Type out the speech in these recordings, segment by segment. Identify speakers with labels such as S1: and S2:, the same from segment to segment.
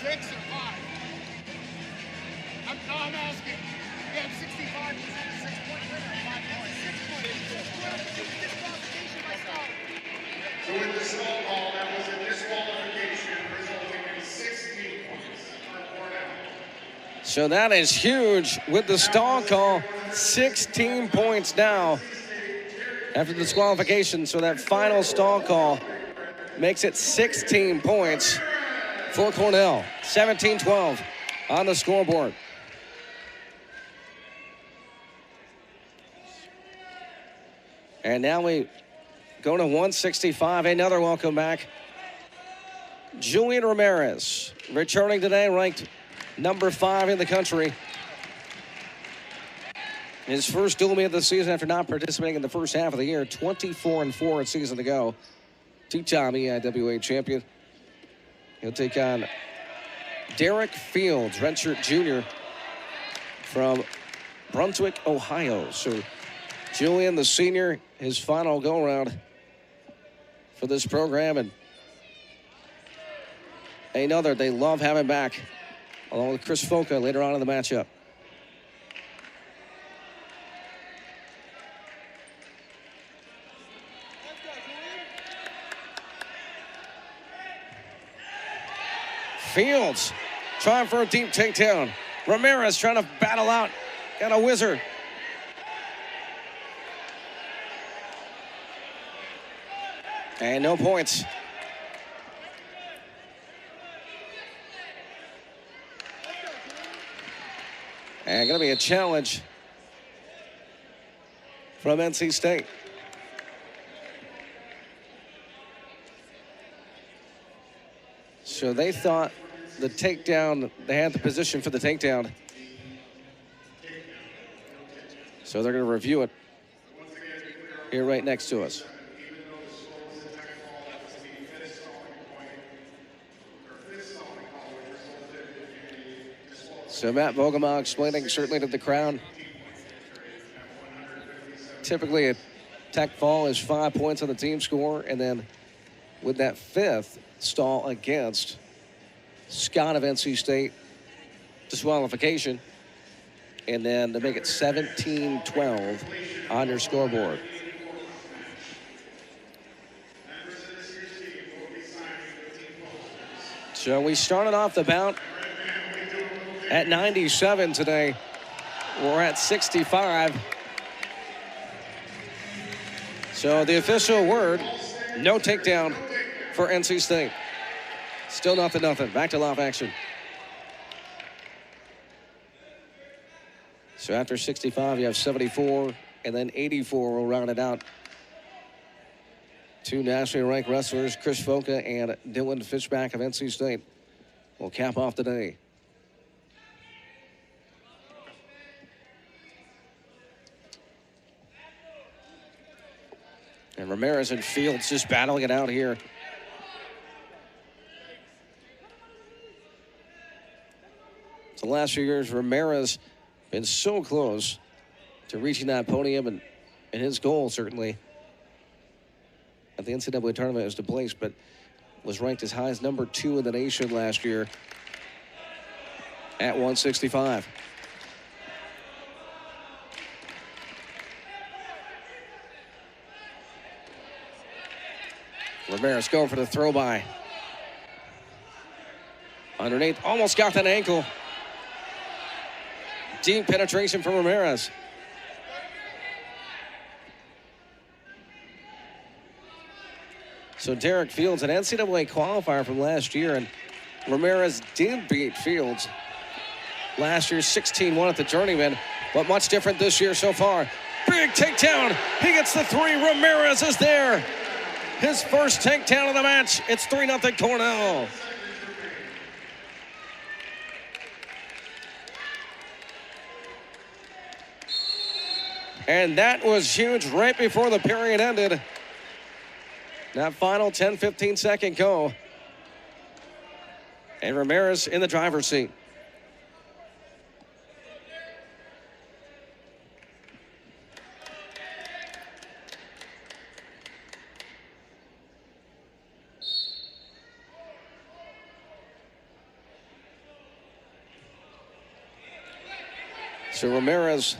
S1: 6 or 5? I'm asking. We have 65% 6-point winner at 5 points. 6 points. Disqualification by foul.
S2: With the stall call, that was a disqualification resulting in 16 points for Cornell.
S3: So that is huge with the stall call. 16 points now after disqualification. So that final stall call makes it 16 points for Cornell. 17-12 on the scoreboard. And now we go to 165. Another welcome back. Julian Ramirez returning today, ranked number 5 in the country. His first dual meet of the season after not participating in the first half of the year. 24-4 a season to go. Two-time EIWA champion. He'll take on Derek Fields, redshirt junior from Brunswick, Ohio. So Julian, the senior, his final go-around for this program. And another they love having back, along with Chris Foca later on in the matchup. Fields trying for a deep takedown. Ramirez trying to battle out. Got a whizzer. And no points. And going to be a challenge from NC State. So they thought the takedown, they had the position for the takedown. So they're going to review it here right next to us. So Matt Vogema explaining certainly to the crowd. Typically a tech fall is 5 points on the team score, and then with that 5th stall against Scott of NC State, disqualification, and then to make it 17-12 on your scoreboard. So we started off the bout at 97 today. We're at 65. So the official word, no takedown for NC State. Still 0-0. Back to live action. So after 65, you have 74, and then 84 will round it out. 2 nationally ranked wrestlers, Chris Foca and Dylan Fishback of NC State, will cap off the day. And Ramirez and Fields just battling it out here. The last few years, Ramirez been so close to reaching that podium, and his goal certainly at the NCAA tournament is to place, but was ranked as high as number 2 in the nation last year at 165. Ramirez going for the throw by. Underneath, almost got that ankle. Deep penetration from Ramirez. So Derek Fields, an NCAA qualifier from last year, and Ramirez did beat Fields last year 16-1 at the Journeyman, but much different this year so far. Big takedown. He gets the 3. Ramirez is there. His first takedown of the match. It's 3-0 Cornell. And that was huge right before the period ended. That final 10-15 second go. And Ramirez in the driver's seat. So Ramirez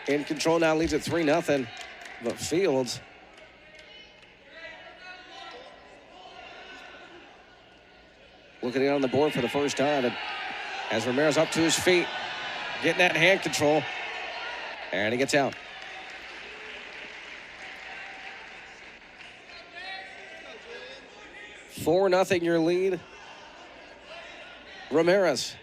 S3: in control now, leads at 3-0. But Fields looking at it on the board for the first time. And as Ramirez up to his feet, getting that hand control. And he gets out. Julian. 4-0 your lead. Ramirez.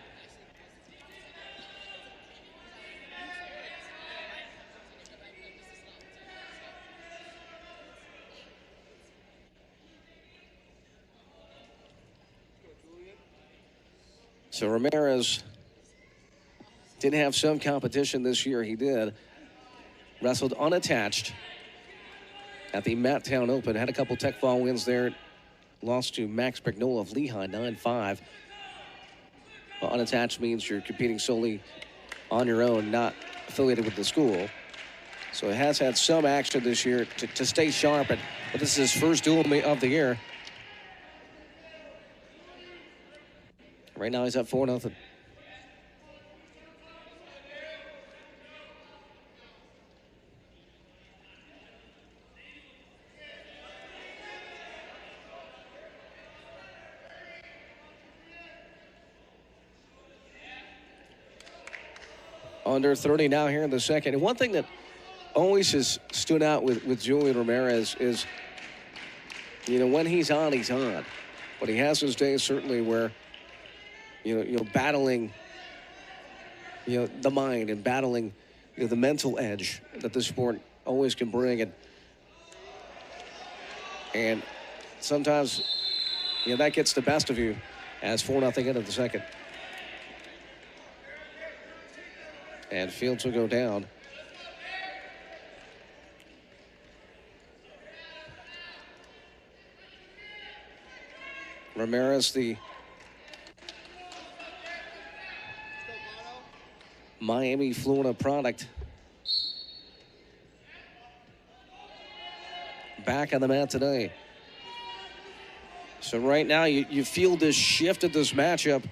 S3: So Ramirez did have some competition this year. He did. Wrestled unattached at the Matttown Open. Had a couple tech fall wins there. Lost to Max Brignola of Lehigh, 9-5. Well, unattached means you're competing solely on your own, not affiliated with the school. So he has had some action this year to stay sharp. But this is his first duel of the year. Right now he's up 4-0. Under 30 now here in the second. And one thing that always has stood out with Julian Ramirez is, you know, when he's on, he's on. But he has his days certainly where, you know, battling, you know, the mind and battling, you know, the mental edge that the sport always can bring. And sometimes, you know, that gets the best of you as 4-0 into the second. And Fields will go down. Ramirez, the Miami, Florida product, back on the mat today. So right now you feel this shift of this matchup.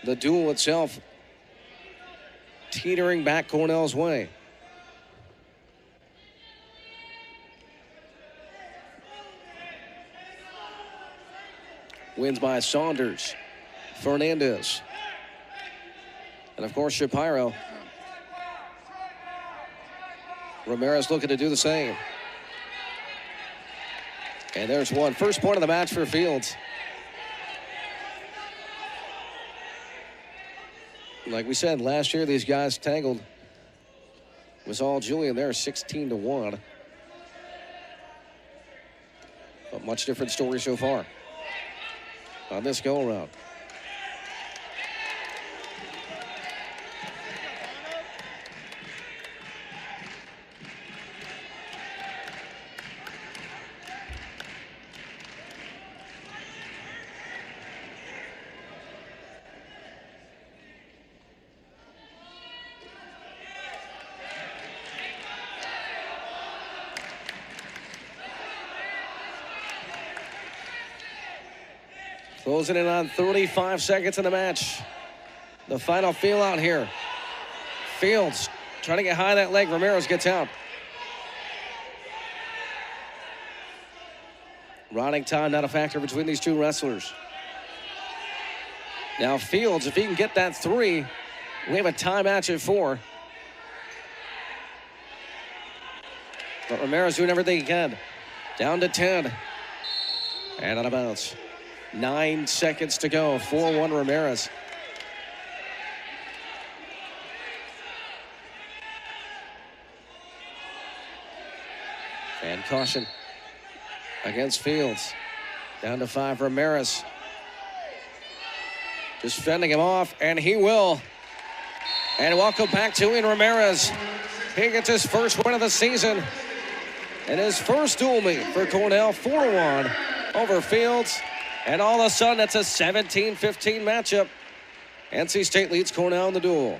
S3: The duel itself teetering back Cornell's way. Wins by Saunders, Fernandez, and of course Shapiro. Ramirez looking to do the same. And there's one. First point of the match for Fields. Like we said, last year these guys tangled. It was all Julian there, 16-1. But much different story so far on this go-around. Closing in on 35 seconds in the match. The final feel out here. Fields trying to get high that leg. Ramirez gets out. Riding time not a factor between these two wrestlers. Now Fields, if he can get that 3, we have a tie match at 4. But Ramirez doing everything he can. Down to 10. And out of bounds. 9 seconds to go. 4-1 Ramirez. And caution against Fields. Down to 5 Ramirez. Just fending him off, and he will. And welcome back to Julian Ramirez. He gets his first win of the season. And his first dual meet for Cornell, 4-1 over Fields. And all of a sudden, it's a 17-15 matchup. NC State leads Cornell in the duel.